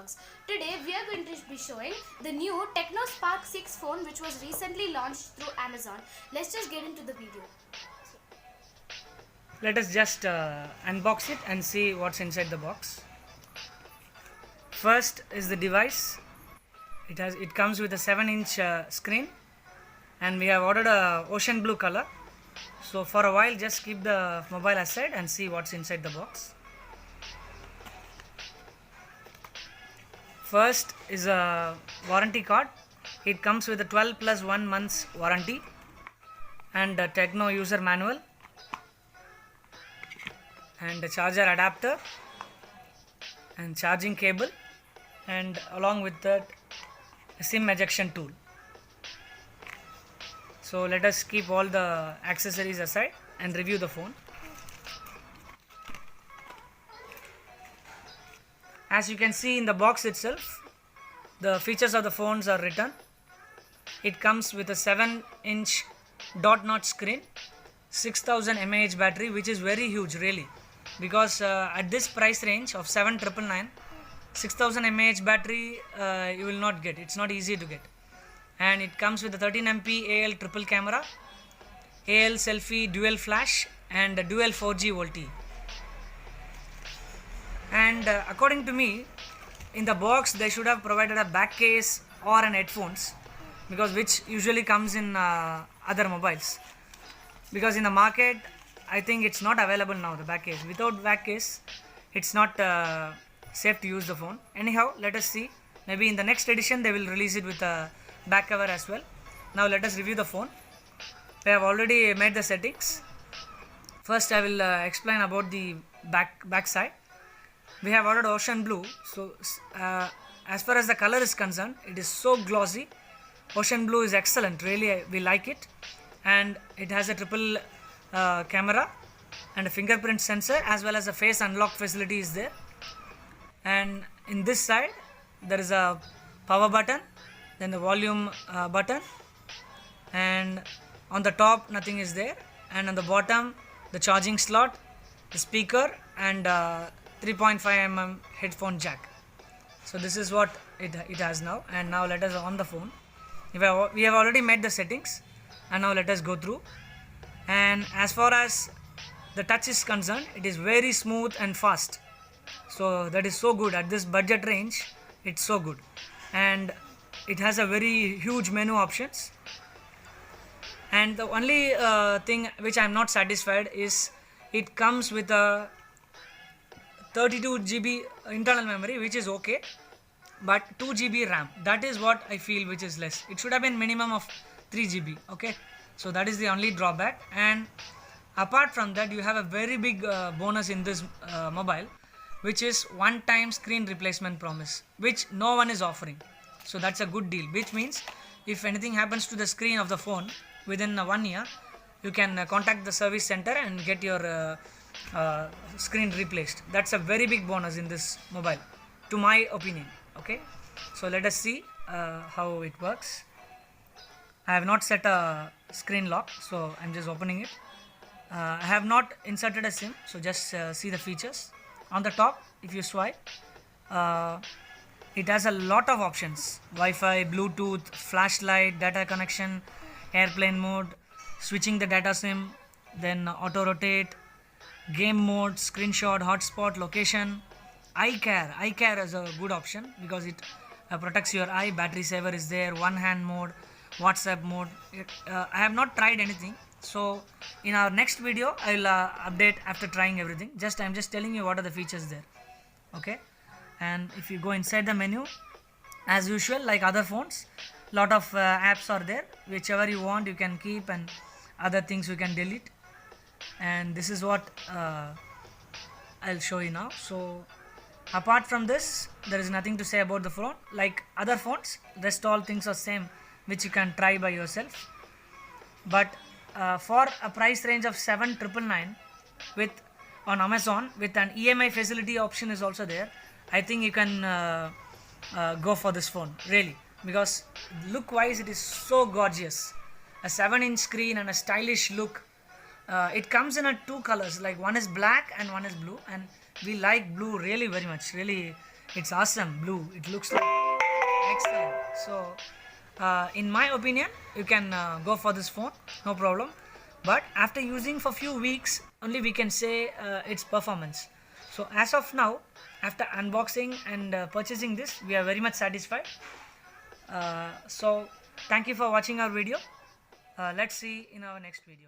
Vlogs. Today we are going to be showing the new Techno Spark 6 phone which was recently launched through Amazon. Let's just get into the video. Let us just unbox it and see what's inside the box. First is the device. It comes with a 7-inch screen, and we have ordered a ocean blue color. So for a while just keep the mobile aside and see what's inside the box. First is a warranty card. It comes with a 12 plus 1 months warranty and a Techno user manual and a charger adapter and charging cable, and along with that a SIM ejection tool. So let us keep all the accessories aside and review the phone. As you can see in the box itself, the features of the phones are written. It comes with a 7-inch dot notch screen, 6000 mAh battery, which is very huge really, because at this price range of 7,999, 6000 mAh battery you will not get. It's not easy to get. And it comes with a 13MP AL triple camera, AL selfie dual flash and a dual 4G VoLTE. And according to me, in the box they should have provided a back case or an headphones, because which usually comes in other mobiles, because in the market I think it's not available now, the back case. Without back case it's not safe to use the phone. Anyhow, let us see, maybe in the next edition they will release it with a back cover as well. Now let us review the phone. I have already made the settings. First I will explain about the back side. We have ordered ocean blue, so as far as the color is concerned, it is so glossy. Ocean blue is excellent, really we like it, and it has a triple camera and a fingerprint sensor, as well as a face unlock facility is there. And in this side there is a power button, then the volume button, and on the top nothing is there, and on the bottom the charging slot, the speaker, and 3.5mm headphone jack. So this is what it has now. And now let us on the phone. We have already made the settings, and now let us go through. And as far as the touch is concerned, it is very smooth and fast, so that is so good. At this budget range it's so good, and it has a very huge menu options. And the only thing which I am not satisfied is it comes with a 32GB internal memory, which is okay, but 2GB RAM. That is what I feel which is less. It should have been minimum of 3GB. Okay, so that is the only drawback. And apart from that, you have a very big bonus in this mobile, which is one-time screen replacement promise, which no one is offering. So that's a good deal, which means if anything happens to the screen of the phone within 1 year, you can contact the service center and get your screen replaced. That's a very big bonus in this mobile, to my opinion. Okay, so let us see how it works. I have not set a screen lock, so I'm just opening it. I have not inserted a SIM, so just see the features. On the top, if you swipe, it has a lot of options: Wi-Fi, Bluetooth, flashlight, data connection, airplane mode, switching the data SIM, then auto rotate, game mode, screenshot, hotspot, location, eye care is a good option because it protects your eye. Battery saver is there, one hand mode, WhatsApp mode. I have not tried anything, so in our next video I will update after trying everything. I'm just telling you what are the features there. Okay, and if you go inside the menu, as usual, like other phones, lot of apps are there. Whichever you want you can keep, and other things you can delete. And this is what I'll show you now. So apart from this, there is nothing to say about the phone. Like other phones, rest all things are same, which you can try by yourself. But for a price range of 7,999 with on Amazon, with an EMI facility option is also there, I think you can go for this phone really, because look wise it is so gorgeous. A 7-inch screen and a stylish look. It comes in a 2 colors, like one is black and one is blue, and we like blue really very much. Really, It's awesome, blue. It looks like excellent. So, in my opinion, you can go for this phone, no problem. But after using for few weeks, only we can say its performance. So as of now, after unboxing and purchasing this, we are very much satisfied. So thank you for watching our video. Let's see in our next video.